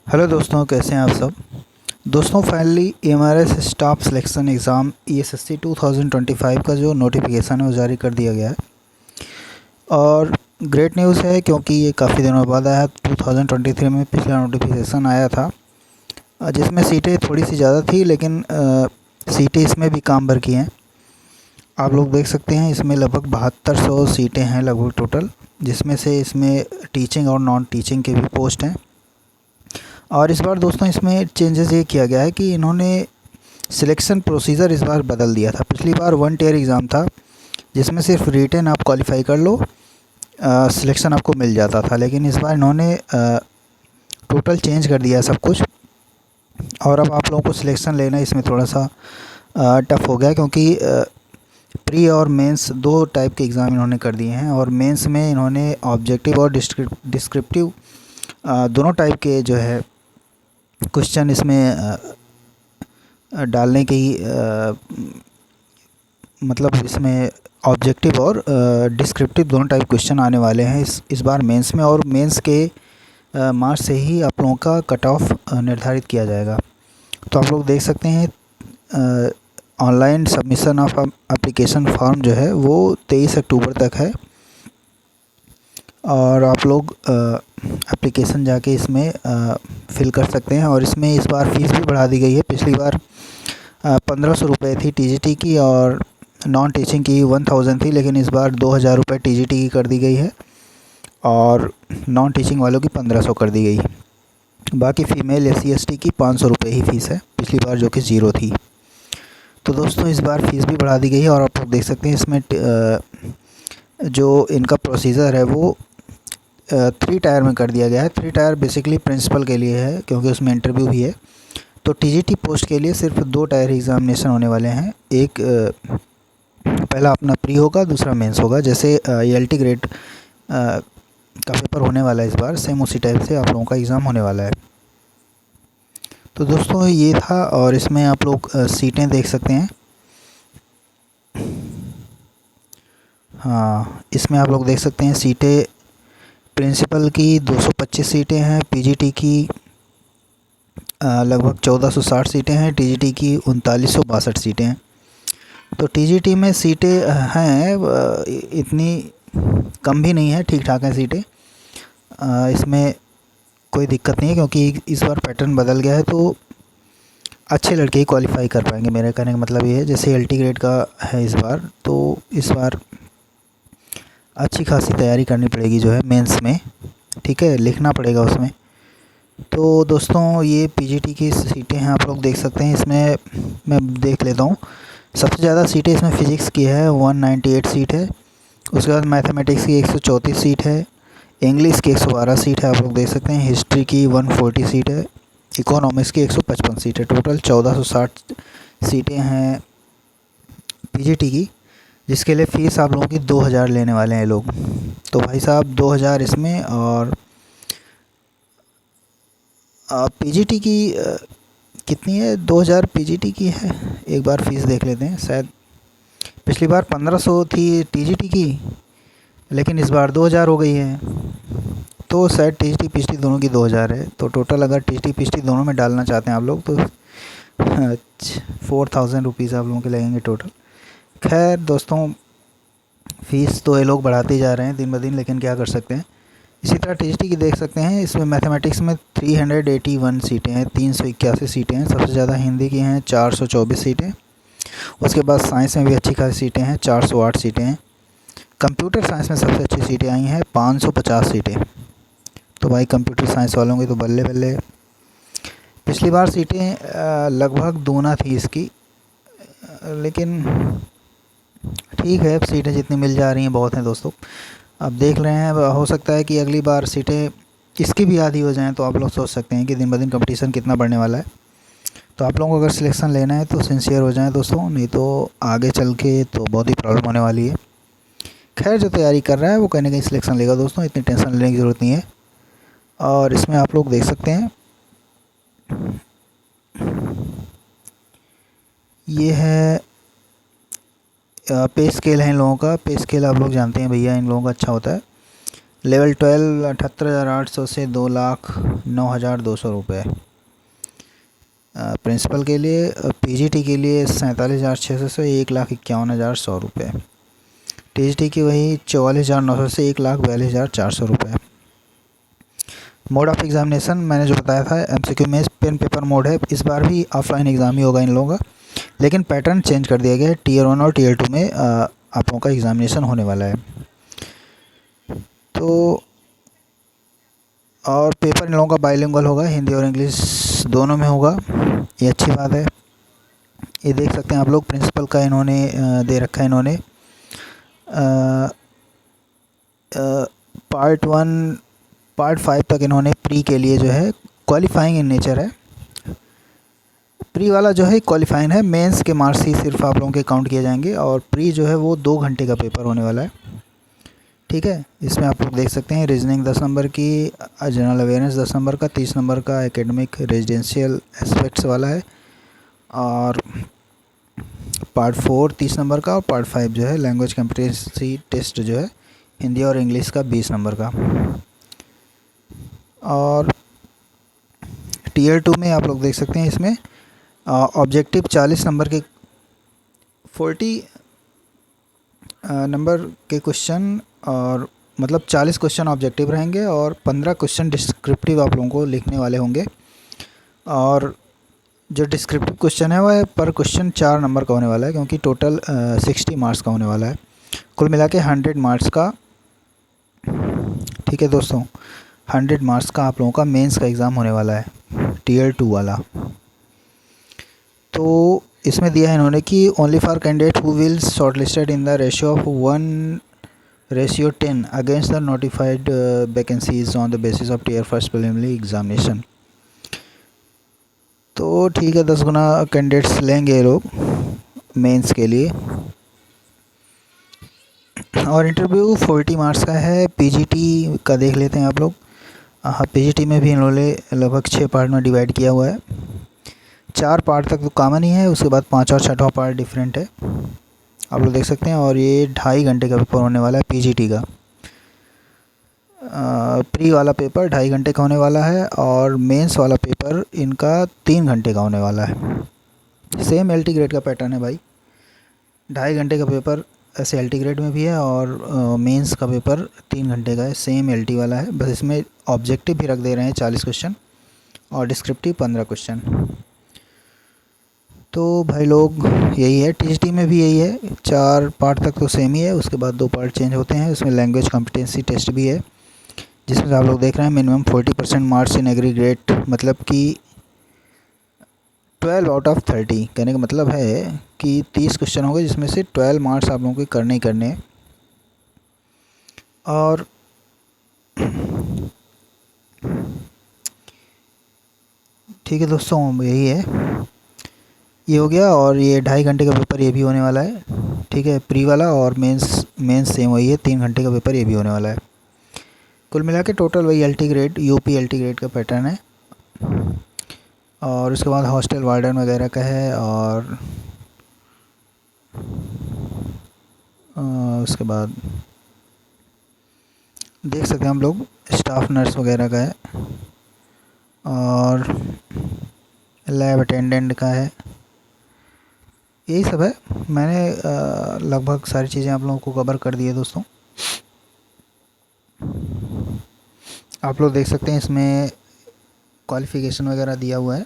Hello दोस्तों, कैसे हैं आप सब। दोस्तों, finally MRS staff selection exam ESSC 2025 का जो नोटिफिकेशन है वो जारी कर दिया गया है। और ग्रेट न्यूज़ है क्योंकि ये काफ़ी दिनों बाद आया। 2023 में पिछला नोटिफिकेशन आया था जिसमें सीटें थोड़ी सी ज़्यादा थी, लेकिन सीटें इसमें भी काम भर की हैं। आप लोग देख सकते हैं इसमें लगभग 7200 सीटें हैं लगभग टोटल, जिसमें से इसमें टीचिंग और नॉन टीचिंग के भी पोस्ट हैं। और इस बार दोस्तों इसमें चेंजेस ये किया गया है कि इन्होंने सिलेक्शन प्रोसीजर इस बार बदल दिया था। पिछली बार वन टियर एग्ज़ाम था जिसमें सिर्फ रिटन आप क्वालिफाई कर लो, सिलेक्शन आपको मिल जाता था। लेकिन इस बार इन्होंने टोटल चेंज कर दिया है सब कुछ। और अब आप लोगों को सिलेक्शन लेना इसमें थोड़ा सा टफ़ हो गया, क्योंकि प्री और मेंस दो टाइप के एग्ज़ाम इन्होंने कर दिए हैं। और मेंस में इन्होंने ऑब्जेक्टिव और डिस्क्रिप्टिव दोनों टाइप के जो है क्वेश्चन इसमें डालने की मतलब इसमें ऑब्जेक्टिव और डिस्क्रिप्टिव दोनों टाइप क्वेश्चन आने वाले हैं इस बार मेंस में। और मेंस के मार्क्स से ही आप लोगों का कट ऑफ निर्धारित किया जाएगा। तो आप लोग देख सकते हैं online submission of application form जो है वो 23 अक्टूबर तक है। और आप लोग एप्लीकेशन जाके इसमें फ़िल कर सकते हैं। और इसमें इस बार फ़ीस भी बढ़ा दी गई है। पिछली बार 1500 रुपये थी टीजीटी की, और नॉन टीचिंग की 1000 थी, लेकिन इस बार 2000 रुपये टीजीटी की कर दी गई है और नॉन टीचिंग वालों की 1500 कर दी गई। बाकी फ़ीमेल SC ST की 500 रुपये ही फ़ीस है, पिछली बार जो कि 0 थी। तो दोस्तों इस बार फ़ीस भी बढ़ा दी गई है। और आप लोग देख सकते हैं इसमें जो इनका प्रोसीजर है वो 3 टायर में कर दिया गया है। 3 टायर बेसिकली प्रिंसिपल के लिए है, क्योंकि उसमें इंटरव्यू भी है। तो टीजीटी पोस्ट के लिए सिर्फ 2 टायर एग्ज़ामिनेशन होने वाले हैं। एक पहला अपना प्री होगा, दूसरा मेंस होगा। जैसे ELT ग्रेड का पेपर होने वाला है इस बार, सेम उसी टाइप से आप लोगों का एग्ज़ाम होने वाला है। तो दोस्तों ये था। और इसमें आप लोग सीटें देख सकते हैं। हाँ, इसमें आप लोग देख सकते हैं सीटें प्रिंसिपल की 225 सीटें हैं, पीजीटी की लगभग 1460 सीटें हैं, टीजीटी की 3962 सीटें हैं। तो टीजीटी में सीटें हैं, इतनी कम भी नहीं है, ठीक ठाक हैं सीटें। इसमें कोई दिक्कत नहीं है, क्योंकि इस बार पैटर्न बदल गया है। तो अच्छे लड़के ही क्वालिफाई कर पाएंगे, मेरे कहने का मतलब ये है। जैसे LT ग्रेड का है इस बार, तो इस बार अच्छी खासी तैयारी करनी पड़ेगी जो है मेंस में, ठीक है, लिखना पड़ेगा उसमें। तो दोस्तों ये पीजीटी की सीटें हैं, आप लोग देख सकते हैं। इसमें मैं देख लेता हूँ। सबसे ज़्यादा सीटें इसमें फ़िज़िक्स की है, 198 सीट है। उसके बाद मैथमेटिक्स की 134 सीट है, इंग्लिश की 112 सीट है, आप लोग देख सकते हैं। हिस्ट्री की 140 सीट है, इकोनॉमिक्स की 155 सीट है। टोटल 1460 सीटें हैं पीजीटी की, जिसके लिए फ़ीस आप लोगों की 2000 लेने वाले हैं लोग। तो भाई साहब 2000 इसमें। और पीजीटी की कितनी है? 2000 पीजीटी की है। एक बार फ़ीस देख लेते हैं। शायद पिछली बार 1500 थी टीजीटी की, लेकिन इस बार 2000 हो गई है। तो शायद टीजीटी पीजीटी दोनों की 2000 है। तो टोटल अगर टीजीटी पीजीटी दोनों में डालना चाहते हैं आप लोग, तो 4000 रुपीज़ आप लोगों के लगेंगे टोटल। खैर दोस्तों, फ़ीस तो ये लोग बढ़ाते ही जा रहे हैं दिन ब दिन, लेकिन क्या कर सकते हैं। इसी तरह टीजीटी की देख सकते हैं। इसमें मैथमेटिक्स में 381 सीटें हैं, 381 सीटें हैं। सबसे ज़्यादा हिंदी की हैं 424 सीटें। उसके बाद साइंस में भी अच्छी खासी सीटें हैं, 408 सीटें हैं। कंप्यूटर साइंस में सबसे अच्छी सीटें आई हैं, 550 सीटें। तो भाई कंप्यूटर साइंस वालों की तो बल्ले बल्ले। पिछली बार सीटें लगभग दूना थी इसकी, लेकिन ठीक है, अब सीटें जितनी मिल जा रही हैं बहुत हैं दोस्तों। अब देख रहे हैं, हो सकता है कि अगली बार सीटें इसकी भी आधी हो जाएं। तो आप लोग सोच सकते हैं कि दिन ब दिन कंपटीशन कितना बढ़ने वाला है। तो आप लोगों को अगर सिलेक्शन लेना है तो सिंसियर हो जाएं दोस्तों, नहीं तो आगे चल के तो बहुत ही प्रॉब्लम होने वाली है। खैर जो तैयारी कर रहा है वो कहीं ना कहीं सिलेक्शन लेगा दोस्तों, इतनी टेंशन लेने की ज़रूरत नहीं है। और इसमें आप लोग देख सकते हैं ये है पे स्केल है इन लोगों का। पे स्केल आप लोग जानते हैं भैया, इन लोगों का अच्छा होता है। लेवल 12 78,800 से 2,09,200 रुपये। प्रिंसिपल के लिए पीजीटी के लिए 47,600 से 1,51,100 रुपये। टीजीटी की वही 44,900 से 1,42,400 रुपये। मोड ऑफ एग्ज़ामिनेशन मैंने जो बताया था एमसीक्यू में पेन पेपर मोड है। इस बार भी ऑफलाइन एग्ज़ाम ही होगा इन लोगों का, लेकिन पैटर्न चेंज कर दिया गया है। टीयर 1 और टीयर 2 में आप लोगों का एग्ज़ामिनेशन होने वाला है। तो और पेपर इन लोगों का बाइलिंगुअल होगा, हिंदी और इंग्लिश दोनों में होगा, ये अच्छी बात है। ये देख सकते हैं आप लोग, प्रिंसिपल का इन्होंने दे रखा है। इन्होंने पार्ट 1 पार्ट 5 तक इन्होंने प्री के लिए जो है क्वालिफाइंग इन नेचर है। प्री वाला जो है क्वालिफाइंग है, मेंस के मार्क्स ही सिर्फ आप लोगों के काउंट किए जाएंगे। और प्री जो है वो 2 घंटे का पेपर होने वाला है, ठीक है। इसमें आप लोग देख सकते हैं रीजनिंग 10 नंबर की, जनरल अवेयरनेस 10 नंबर का, 30 नंबर का एकेडमिक रेजिडेंशियल एस्पेक्ट्स वाला है, और पार्ट 4 30 नंबर का, और पार्ट 5 जो है लैंग्वेज कॉम्पिटेंसी टेस्ट जो है हिंदी और इंग्लिश का 20 नंबर का। और टीयर 2 में आप लोग देख सकते हैं, इसमें ऑब्जेक्टिव 40 नंबर के 40 नंबर के क्वेश्चन, और मतलब 40 क्वेश्चन ऑब्जेक्टिव रहेंगे और 15 क्वेश्चन डिस्क्रिप्टिव आप लोगों को लिखने वाले होंगे। और जो डिस्क्रिप्टिव क्वेश्चन है वह पर क्वेश्चन 4 नंबर का होने वाला है, क्योंकि टोटल 60 मार्क्स का होने वाला है। कुल मिला के 100 मार्क्स का, ठीक है दोस्तों, 100 मार्क्स का आप लोगों का मेंस का एग्ज़ाम होने वाला है, टीयर 2 वाला। तो इसमें दिया है इन्होंने कि only for candidate who will shortlisted in the ratio of 1:10 against the notified vacancies on the basis of tier first preliminary examination. तो ठीक है, 10 गुना कैंडिडेट्स लेंगे ये लोग मेंस के लिए। और इंटरव्यू 40 मार्क्स का है। पीजीटी का देख लेते हैं आप लोग। हाँ, पीजीटी में भी इन्होंने लगभग 6 पार्ट में डिवाइड किया हुआ है। 4 पार्ट तक तो कॉमन ही है, उसके बाद 5 और 6वां पार्ट डिफरेंट है, आप लोग देख सकते हैं। और ये 2.5 घंटे का पेपर होने वाला है पीजीटी का। प्री वाला पेपर 2.5 घंटे का होने वाला है, और मेंस वाला पेपर इनका 3 घंटे का होने वाला है। सेम एलटी ग्रेड का पैटर्न है भाई, 2.5 घंटे का पेपर ऐसे एलटी ग्रेड में भी है, और मेंस का पेपर 3 घंटे का है, सेम एलटी वाला है। बस इसमें ऑब्जेक्टिव भी रख दे रहे हैं 40 क्वेश्चन, और डिस्क्रिप्टिव 15 क्वेश्चन। तो भाई लोग यही है, टीजीटी में भी यही है, 4 पार्ट तक तो सेम ही है, उसके बाद 2 पार्ट चेंज होते हैं। उसमें लैंग्वेज कॉम्पिटेंसी टेस्ट भी है, जिसमें आप लोग देख रहे हैं मिनिमम 40% मार्क्स इन एग्रीगेट, मतलब कि 12 आउट ऑफ 30। कहने का मतलब है कि 30 क्वेश्चन होंगे, जिसमें से 12 मार्क्स आप लोगों को करने ही करने हैं। और ठीक है दोस्तों, यही है, ये हो गया। और ये 2.5 घंटे का पेपर ये भी होने वाला है, ठीक है, प्री वाला। और मेंस सेम वही है, 3 घंटे का पेपर ये भी होने वाला है। कुल मिला के टोटल वही LT grade, UP LT grade का पैटर्न है। और उसके बाद हॉस्टल वार्डन वगैरह का है, और उसके बाद देख सकते हैं हम लोग स्टाफ नर्स वगैरह का है, और लैब अटेंडेंट का है, यही सब है। मैंने लगभग सारी चीज़ें आप लोगों को कवर कर दी है दोस्तों। आप लोग देख सकते हैं इसमें क्वालिफ़िकेशन वगैरह दिया हुआ है,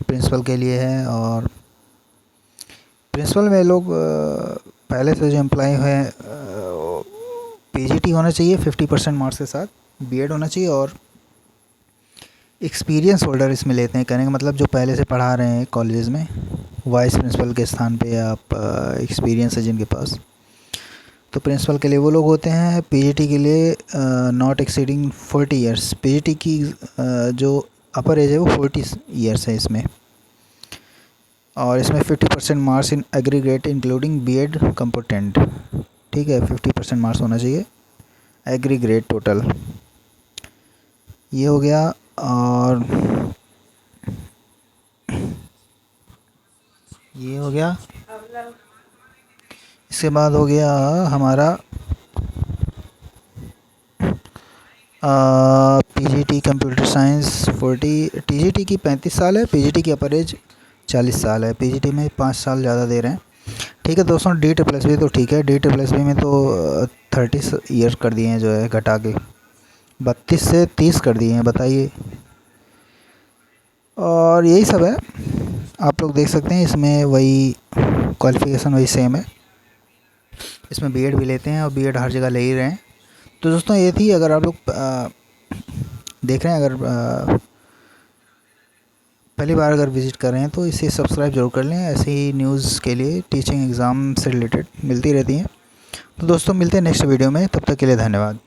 प्रिंसिपल के लिए है। और प्रिंसिपल में लोग पहले से जो एम्प्लॉय है पीजीटी होना चाहिए 50% मार्क्स के साथ, बीएड होना चाहिए, और एक्सपीरियंस होल्डर इसमें लेते हैं। कहने का मतलब जो पहले से पढ़ा रहे हैं कॉलेजेस में वाइस प्रिंसिपल के स्थान पे, आप एक्सपीरियंस है जिनके पास, तो प्रिंसिपल के लिए वो लोग होते हैं। पीजीटी के लिए नॉट एक्सीडिंग 40 ईयर्स, पीजीटी की जो अपर एज है वो 40 ईयर्स है इसमें। और इसमें 50% marks in aggregate including BEd component, ठीक है, 50% मार्क्स होना चाहिए एग्रीगेट टोटल, ये हो गया। और ये हो गया, इसके बाद हो गया हमारा पीजीटी कंप्यूटर साइंस 40, टीजीटी की 35 साल है, पीजीटी की अपर एज 40 साल है। पीजीटी में 5 साल ज़्यादा दे रहे हैं। ठीक है दोस्तों, डी ट्रिपल एस बी तो ठीक है, डी ट्रिपल एस बी में तो 30 ईयर कर दिए हैं, जो है घटा के 32 से 30 कर दिए हैं, बताइए। और यही सब है, आप लोग देख सकते हैं। इसमें वही क्वालिफ़िकेशन वही सेम है, इसमें बीएड भी लेते हैं और बीएड हर जगह ले ही रहे हैं। तो दोस्तों ये थी, अगर आप लोग देख रहे हैं, अगर पहली बार अगर विज़िट कर रहे हैं तो इसे सब्सक्राइब जरूर कर लें। ऐसे ही न्यूज़ के लिए टीचिंग एग्ज़ाम से रिलेटेड मिलती रहती हैं। तो दोस्तों मिलते हैं नेक्स्ट वीडियो में, तब तक के लिए धन्यवाद।